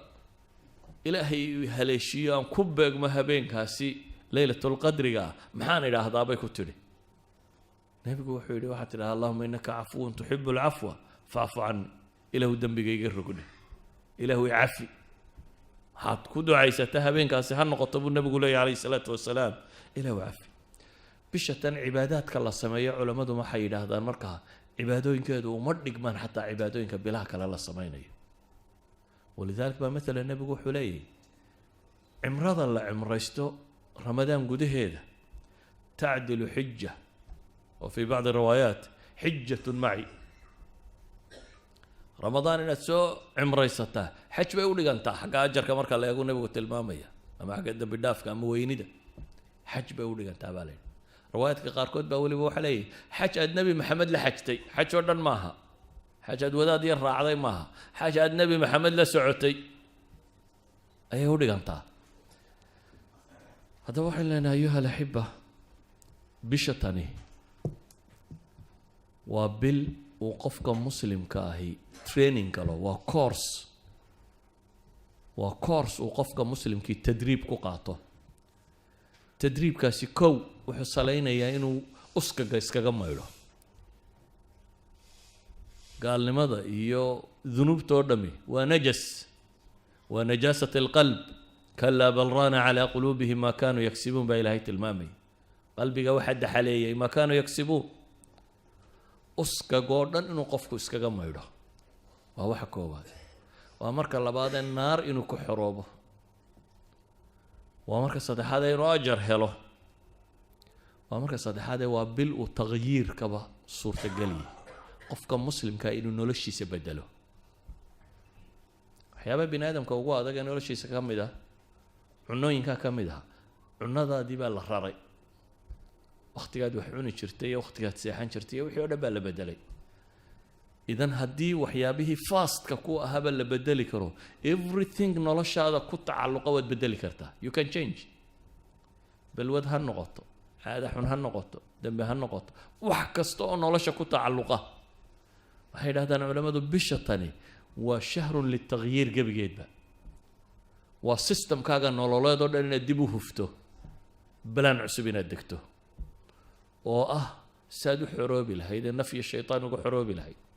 إلهي هليشيا كبق مهبين كاسي ليلة القدر محان إلى هذا بيكو تدي نبي وحيدي واحد إلى اللهم إنك عفو تحب العفو فاعف عني إله الدم بقى يقرقني إله يعفي حط كدو عيسى تهبين كاسي هنقطب النبي عليه الصلاة والسلام إله يعفي bishatan cibaadaadka la sameeyo culimadu waxay yiraahdaan marka cibaadooyinkeedu uma dhigmaan xataa cibaadooyinka bilaha kale la sameeyo walidaalka ba mesela nabigu wuxuu leeyahay cimrada la cimraysto ramadaan gudaheeda تعدل حجة وفي بعض الروايات حجة معي رمضان إن تسو عمريسته حج بيقول لك أنت حق أجر كمرك الله يقول نبي قلت المامية أما حق الدم بالداف كان مويني ده حج بيقول لك أنت بالين روايات كقاركود بقول بوح عليه حج النبي محمد لحجتي حج وردن ماها حج وداد يرى عضي ماها حج النبي محمد لسعتي أيه ولي أنت هذا واحد لنا أيها الأحبة بشتني وبال وقفك مسلم كاهي تريننج كله وكورس وقفك مسلم كي تدريب كقاطه تدريب كاسي كو وحصلينا يا إنه اسكا مايلو قال لماذا يو ذنوب تودمي ونجاسة القلب كلا بل ران على قلوبهم ما كانوا يكسبون بإلهية المامي قلبي واحد حالي ما كانوا يكسبون اسكا جوردن إنه قفكو اسكا مايلو وهو حكوه ومرك اللباد النار إنه كحروبه ومرك الصدحات إنه أجر هلو ومرك الصدحات وبل وتغيير كبا صورة الجلي قفك مسلم كإنه نولشي سبدله حيابا بني آدم كوجوا هذا كأنه نولشي سكمل ده عنوين كمل ده عنا دي بقى الراري وقت قاعد وحيوني شرتيه وقت قاعد سيحان شرتيه وحيونا بقى بدلي إذن هدي وحيابه فاست ككو هبل اللي بدلي كرو everything نولش هذا كنت علقة وتبدلي كرتا you can change بالود هالنقطة هذا حن هالنقطة دم هالنقطة وحكستو نولش كنت علقة وحيد هذا علماء بشتاني وشهر للتغيير قبل جيد بقى وسيستم كاغا نولولا دو دن ديبو هفتو بلان عسبين الدكتو سادو حروبي لهيدا نفي الشيطان وحروبي لهيدا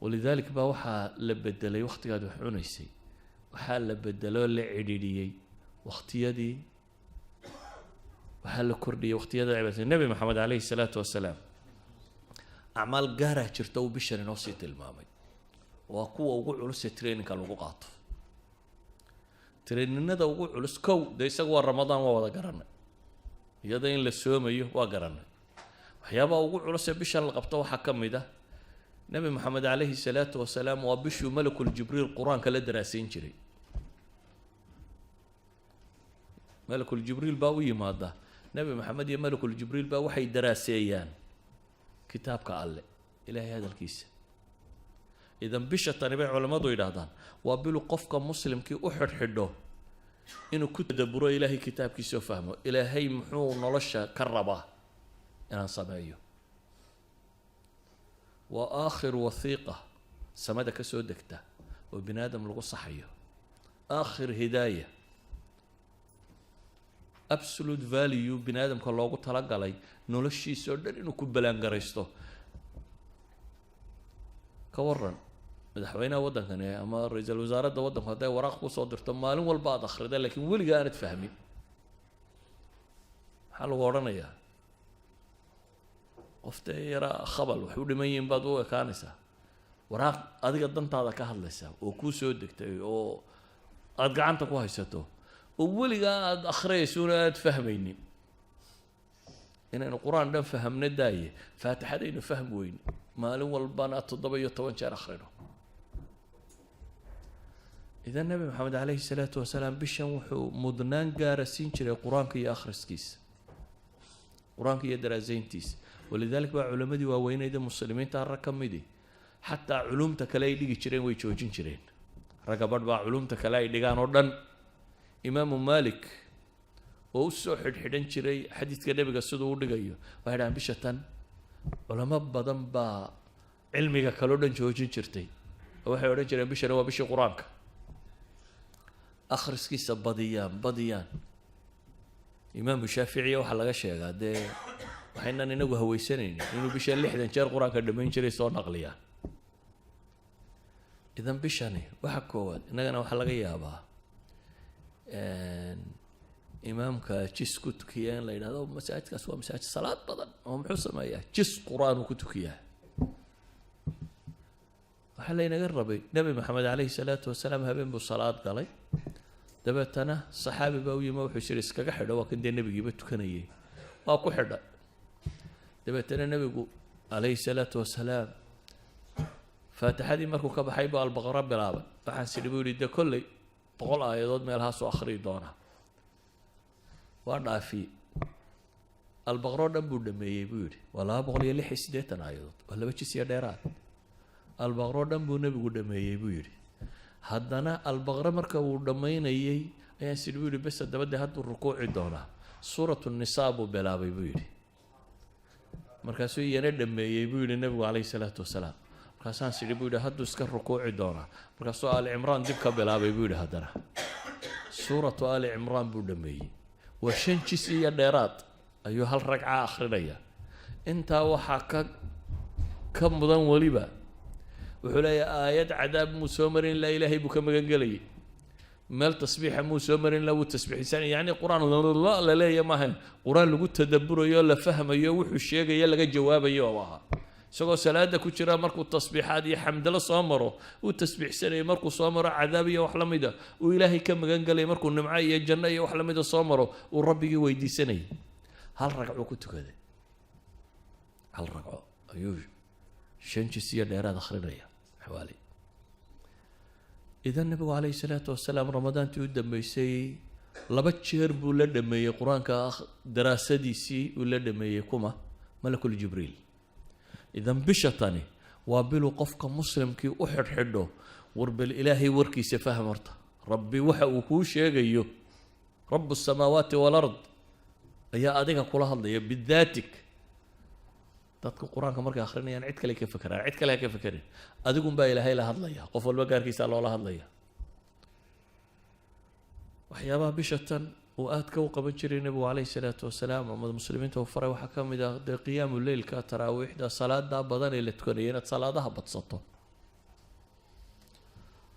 ولذلك با وحا لبدلي وقت قاعد وحونيسي وحا لبدلو لعديديي وقت يدي وحا لكردي وقت يدي عبادة النبي محمد عليه الصلاة والسلام أعمال قارة جرتو بشر نوصي تلمامي وقوة وقوع علوس ترين كان وقوقات ترين ندا وقوع علوس كو دا يساقوا رمضان ووضا قرنا يدين للسوم أيوه وقرنا وحيابا وقوع علوس بشر القبطة وحكم ده نبي محمد عليه الصلاة والسلام وبشو ملك الجبريل القرآن كلا دراسين جري ملك الجبريل باوي ماذا نبي محمد يا ملك الجبريل باو وحي دراسيان كتابك الله إلهي هذا الكيس إذا بشة تنبيع علماء دو يدادان وابلو قفك مسلم كي أحد حدو إنه كنت دبرو إلهي كتاب كي سو فهمه إلهي محو نلشا كرباه أنا صبايو وآخر وثيقة سمدك سودكته وبنادم لغو صحيه آخر هداية absolute value بنادم كان لوغو تلقى نولشي سودن إنه كبلان قريستو كورن مدحوينا ودن كان أما رئيس الوزراء ده ودن هذا وراق وصادر تمالون والبعض آخر ده لكن ولي قاعد تفهمي حلو ورنا يا قفت يرى خبل وحول مين بدو كانسة وراق أديك الدم هذا كهلسة وكوسو دكتي أو أدقعنت كويسته وولي قاعد أخري سورة تفهميني إن القرآن ده فهمنا داية فاتحة إنه فهم وين مالو والبنات الضبية طوان شهر آخرينه إذا النبي محمد عليه الصلاة والسلام بشم وحو مدنان قارسين شري القرآن كي آخر سكيس قرآن كي يدرازين تيس ولذلك بقى علماء دي ووين إذا مسلمين تهركم دي حتى علومتك لا يدي شرين ويشوجين شرين رقبات بقى علومتك لا يدي كان أردن إمام مالك ووسو حدن شري حديث كده بقى السودو ودقيه وهذا عم بشتان علماء بدن با علمي كالودن شوجين شرتي وحي ودن شرين بشر هو بشي قرآنك آخر سكيس بديان إمام الشافعي وحلقة شيء قاعد وحنا ننقو هويسنين إنه بشر اللي حدا شار قرآن كدمين شري صار نقليا إذا بشاني وحكوات إننا وحلقة يابا إمامك جس كتكيان لين هذا مساجد كسوة مساجد صلاة بدن هم حسن ما إياه جس قرآن وكتكيان وحلينا قربي نبي محمد عليه الصلاة والسلام هبين بالصلاة قالي دبتنا صحابي باوي ما وحشر اسكا حدا وكن دي النبي جيبت كنيه ماكو حدا دبتنا النبي عليه الصلاة والسلام فاتح هذه مركو كبحي بقى البقرة بلابا waxaan sidii buu yidhi kolley 100 aayadood meelahaas oo akhriyi doona waa dhaafi albaqro dhan buu dhameeyey buu yidhi waa 286 aayadood waa laba jis iyo dheeraad albaqro dhan buu nabigu dhameeyey buu yidhi haddana albaqro marka uu dhammaynayey ayaan sidii buu yidhi bes dabadda hadduu rukuuci doonaa suuratu nisaa buu bilaabay buu yidhi markaasuu iyana dhameeyey buu yidhi nebigu calayhi salaatu wasalaam markaasaan sidhi buu yidhi hadduu iska rukuuci doonaa markaasuu aali cimraan dib ka bilaabay buu yidhi haddana suuratu aali cimraan buu dhameeyey waa 5 jis iyo dheeraad ayuu hal ragca akhrinaya intaa waxaa ka mudan weliba wuxuu leeyahay aayad cadaab muu soo marin ilaa ilaahay buu ka magan gelayay meel tasbiixa muu soo marin ilaa wuu tasbiixsan yacni qur-aan la leeyahay maahan qur-aan lagu tadabburayo la fahmayo wuxuu sheegaya laga jawaabayo oo ahaa isagoo salaada ku jira markuu tasbiixaad iyo xamdalo soo maro uu tasbiixsanayay markuu soo maro cadaab iyo wax la mid ah uu ilaahay ka magan galay markuu nimco iyo janno iyo wax la mid ah soo maro uu rabbigii weydiisanayay hal ragco ku tukaday hal ragco ayuu 5 jis iyo dheeraad akhrinaya xawaali idan nabigu calayhi salaatu wasalaam ramadaantii u dambeysay 2 jeer buu la dhameeyey qur-aanka daraasadiisii uu la dhameeyey kuma malakul jibriil idan bishatani waa bilu qofka muslimkii u xidhxidho warbal ilaahay warkiisa faham horta rabbi waxa uu kuu sheegayo rabu samaawaati walard ayaa adiga kula hadlaya bidaatik dadka qur-aanka markay akhrinayaan cid kale ka fakeraan cid kale ka fakerin adigunbaa ilaahay la hadlaya qof walba gaarkiisa loola hadlaya waxyaabaha bishatan uu aadka u qaban jiray nabigu calayhi salaatu wasalaam ama muslimiinta uu faray waxaa ka mid ah dee qiyaamu leylka taraawiixda salaada badan ee la tukanaya inaad salaadaha badsato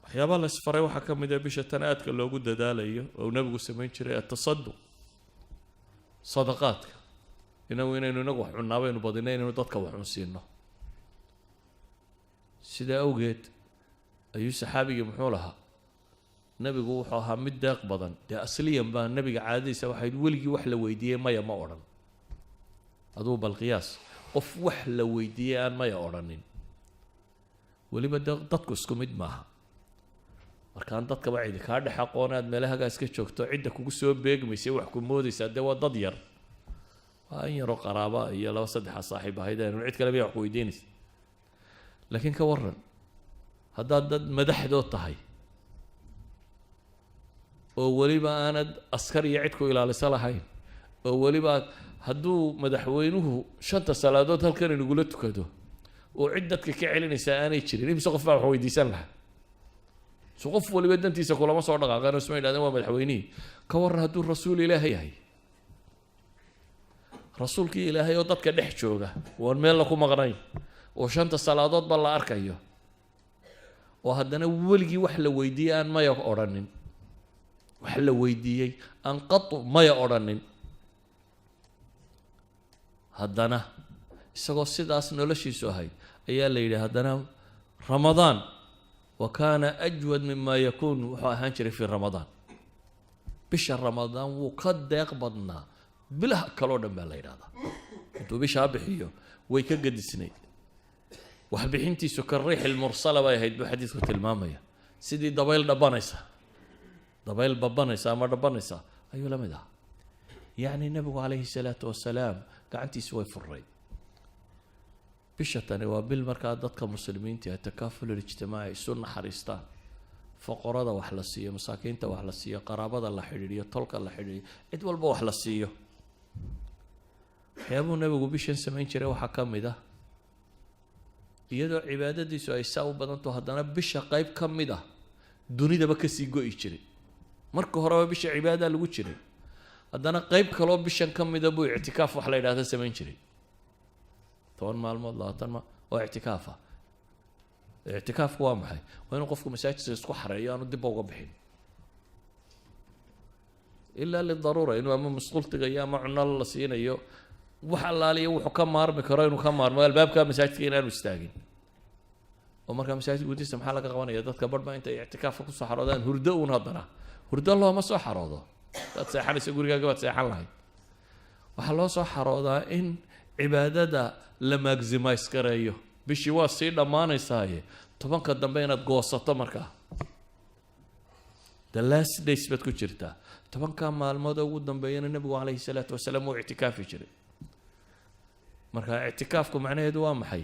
waxyaabaha la isfaray waxaa ka mid ah bishatan aadka loogu dadaalayo oo uu nabigu samayn jiray atasaduq sadaqaadka inaynu inagu wax cunnaa baynu badinay inaynu dadka wax cunsiino sidaa awgeed ayuu saxaabigii muxuu lahaa nabigu wuxuu ahaa mid deeq badan dee asliyan baa nabiga caadadiisa waxayd weligii wax la weydiiyey maya ma odhan aduu bal qiyaas qof wax la weydiiyey aan maya odhanin weliba dadku isku mid maaha markaan dadkaba cidi kaa dhex aqoon aad meelahagaa iska joogto cidda kugu soo beegmaysa wax ku moodaysaa dee waa dad yar waa in yaroo qaraaba iyo 2-3 saaxiib ahayd aynu cid kale bay wax ku weydiinaysa laakiin ka waran haddaad dad madaxdood tahay oo weliba aanad askar iyo cid ku ilaalisa lahayn oo weliba hadduu madaxweynuhu 5 salaadood halkan inagula tukado oo cid dadka ka celinaysa aanay jirin imse qof baa wax weydiisan lahaa so qof waliba dantiisa kulama soo dhaqaaqaan oo isma yidhahdeen waa madaxweynihii ka waran hadduu rasuul ilaahay yahay rasuulkii ilaahay oo dadka dhex jooga waan meel la ku maqnayn oo 5 salaadood ba la arkayo oo haddana weligii wax la weydiiyey aan maya odhanin wax la weydiiyey aan qatu maya odhanin haddana isagoo sidaas noloshiisu ahayd ayaa la yidhi haddana ramadaan wa kaana ajwad mima yakuun wuxuu ahaan jiray fii ramadaan bisha ramadaan wuu ka deeq badnaa bilaha kaloo dhan baa la yidhahdaa intuu bishaa bixiyo way ka gadisnayd waxbixintiisu ka riixil mursala bay ahayd buu xadiidku tilmaamaya sidii dabayl dhabanaysa dabayl babanaysa ama dhabanaysa ayuu la mid ahaa yacni nabigu calayhi salaatu wasalaam gacantiisu way furayd bishatani waa bil markaa dadka muslimiinta takaaful ijtimaaci isu naxariistaan faqorada wax la siiyo masaakiinta wax la siiyo qaraabada la xidhiidhiyo tolka la xidhiidhiyo cid walba wax la siiyo waxyaabuu nabigu bishan samayn jiray waxaa ka mid ah iyadoo cibaadadiisu ay saa u badanto haddana bisha qayb ka mid ah dunidaba kasii go-i jiray marka horeba bisha cibaada lagu jiray haddana qayb kaloo bishan ka mida buu ictikaaf wax la yidhaahda samayn jiray 10 maalmood 20 ma waa ictikaafa ictikaafku waa maxay waa inuu qofku masaajidka isku xareeyo aanu dib uga bixin ilaa lidaruura inuu ama masquultiga iyo ama cunno la siinayo wax allaaliyo wuxuu ka maarmi karo inuu ka maarmo albaabka masaajidka inaanu istaagin oo markaa masaajid gudihiisa maxaa laga qabanaya dadka badhba intay ictikaafka kusoo xaroodaan hurdo uun haddana hurdo looma soo xaroodo dad seexanaysa gurigaaga baad seexan lahayd waxaa loo soo xaroodaa in cibaadada la maximize gareeyo bishii waa sii dhammaanaysaaye 10ka dambe inaad goosato markaa the last days baad ku jirtaa 10ka maalmood ugu dambeeyana nabigu calayhi salaatu wasalaam uu ictikaafi jiray marka ictikaafku macnaheedu waa maxay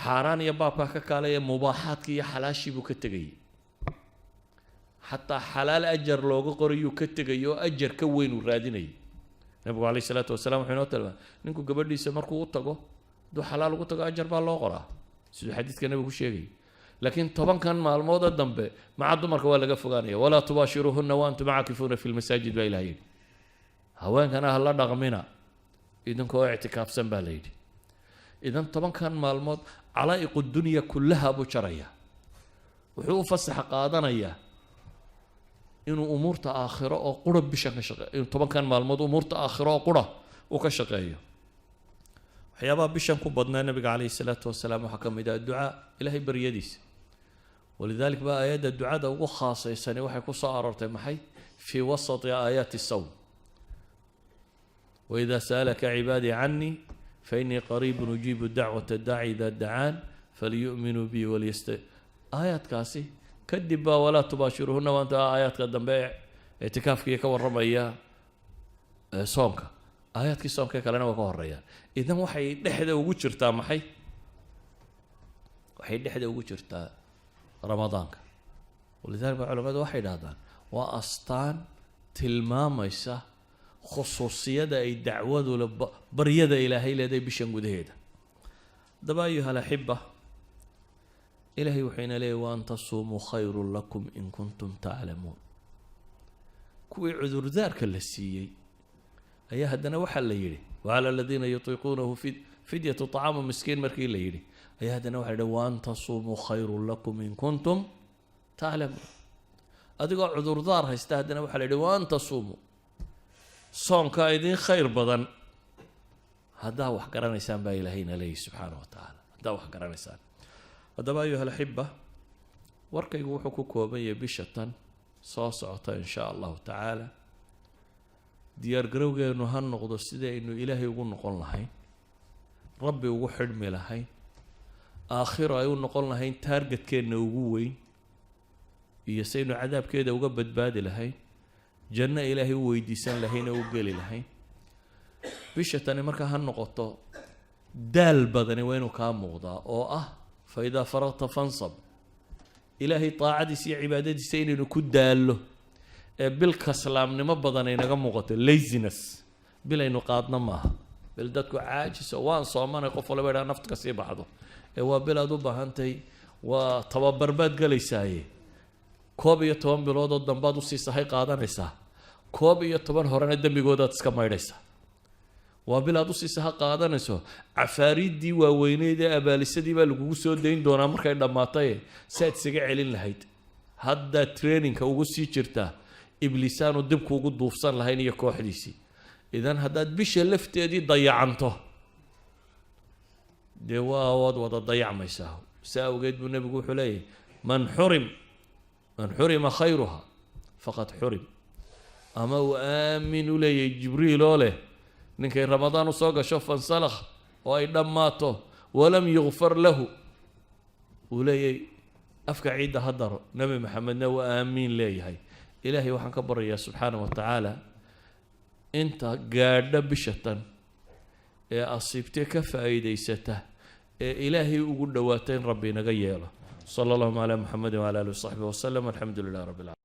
xaaraan iyo baabka ka kaalaya mubaaxaadkii iyo xalaashii buu ka tegayay xataa xalaal ajar looga qorayuu ka tegay oo ajar ka weyn uu raadinayay nabigu calayhi salaatu wasalaam wuxuu inoo tilmaamay ninku gabadhiisa markuu u tago hadduu xalaal ugu tago ajar baa loo qoraa siduu xadiidka nabigu sheegay laakiin 10 maalmood dambe maca dumarka waa laga fogaanaya walaa tubaashiruhunna wa antum caakifuuna fi lmasaajid baa ilaah yidhi haweenkana ha la dhaqmina idinkoo ictikaafsan baa la yidhi idan 10 maalmood calaa'iqu dunya kullaha buu jaraya wuxuu u fasax qaadanayaa inuu umuurta aakhiro oo qura bishan ka shaqeeyo inuu 10 maalmood umuurta aakhiro oo qura uu ka shaqeeyo waxyaabaha bishan ku badnaa nabiga calayhi salaatu wasalaam waxaa ka mid ah ducaa ilaahay baryadiisa walidaalika baa aayadda ducada ugu khaasaysani waxay ku soo aroortay maxay fii wasati aayaati sawm waidaa sa'alaka cibaadii cannii fainii qariibun ujiibu dacwata daaci idaa dacaan falyu'minuu bii aayaadkaasi kadib baa walaa tubaashiruhunna waanta aayaadka dambe ictikaafkii ka warramaya soomka aayaadkii soomka kalena waa ka horeeyaan idan waxay dhexda ugu jirtaa maxay waxay dhexda ugu jirtaa ramadaanka walidaalika culimadu waxay yidhaahdaan waa astaan tilmaamaysa khusuusiyada ay dacwadu baryada ilaahay leedahay bishan gudaheeda haddaba ayuha alaxiba ilaahay wuxuu ina leeyahy waan tasuumuu khayrun lakum in kuntum taclamuun kuwii cudurdaarka la siiyey ayaa haddana waxaa la yidhi wacala aladiina yutiiquunahu fidyatu طacaamu miskiin markii la yidhi ayaa haddana waxa yidhi waan tasuumuu khayrun lakum in kuntum taclamuun adigoo cudurdaar haysta haddana waxaa la yidhi waan tasuumuu soonkaa idiin khayr badan haddaa wax garanaysaan baa ilaahayna leeyahy subxaana wa tacaala haddaa wax garanaysaan haddaba ayuha alaxiba warkaygu wuxuu ku kooban yahay bisha tan soo socota in shaa allahu tacaala diyaargarowgeenu ha noqdo sidii aynu ilaahay ugu noqon lahayn rabbi ugu xidhmi lahayn aakhiro ay u noqon lahayn taargetkeenna ugu weyn iyo saynu cadaabkeeda uga badbaadi lahayn janno ilaahay u weydiisan lahayn oo u geli lahayn bisha tani markaa ha noqoto daal badani waa inuu kaa muuqdaa oo ah fa idaa faragta fansab ilaahay taacadiisa iyo cibaadadiisa inaynu ku daallo ee bil kaslaamnimo badan ay naga muuqato laziness bil aynu qaadna maaha bil dadku caajiso waan soomanay qof walba idhaa nafta ka sii baxdo ee waa bil aad u baahantay waa tababar baad galaysaaye 11 bilood oo dambaad usii sahay qaadanaysaa 11 horena dembigoodaad iska maydhaysaa waa bil aad usii saha qaadanayso cafaariiddii waaweyneyd ee abaalisadii baa lagugu soo dayn doonaa markay dhammaatay saad isaga celin lahayd haddaa trainingka ugu sii jirtaa ibliisaanu dibku ugu duufsan lahayn iyo kooxdiisii idan haddaad bisha lafteedii dayacanto dee waad wada dayacmaysaa saa awgeed buu nebigu wuxuu leeyahy man xurima khayruha faqad xurim ama uu aamin u leeyahay jibriil oo leh ninkay ramadaan u soo gasho fansalakh oo ay dhammaato walam yugfar lahu uu leeyahay afka ciidda ha daro nebi maxamedna waa aamiin leeyahay ilaahay waxaan ka baryayaa subxaana wa tacaala inta gaadha bisha tan ee asiibtee ka faa'iidaysata ee ilaahay ugu dhowaata in rabbi inaga yeelo sala allahuma calaa muxamedin wala alihi wasaxbihi wasalam alxamdu lilah rabbi alcaalamiin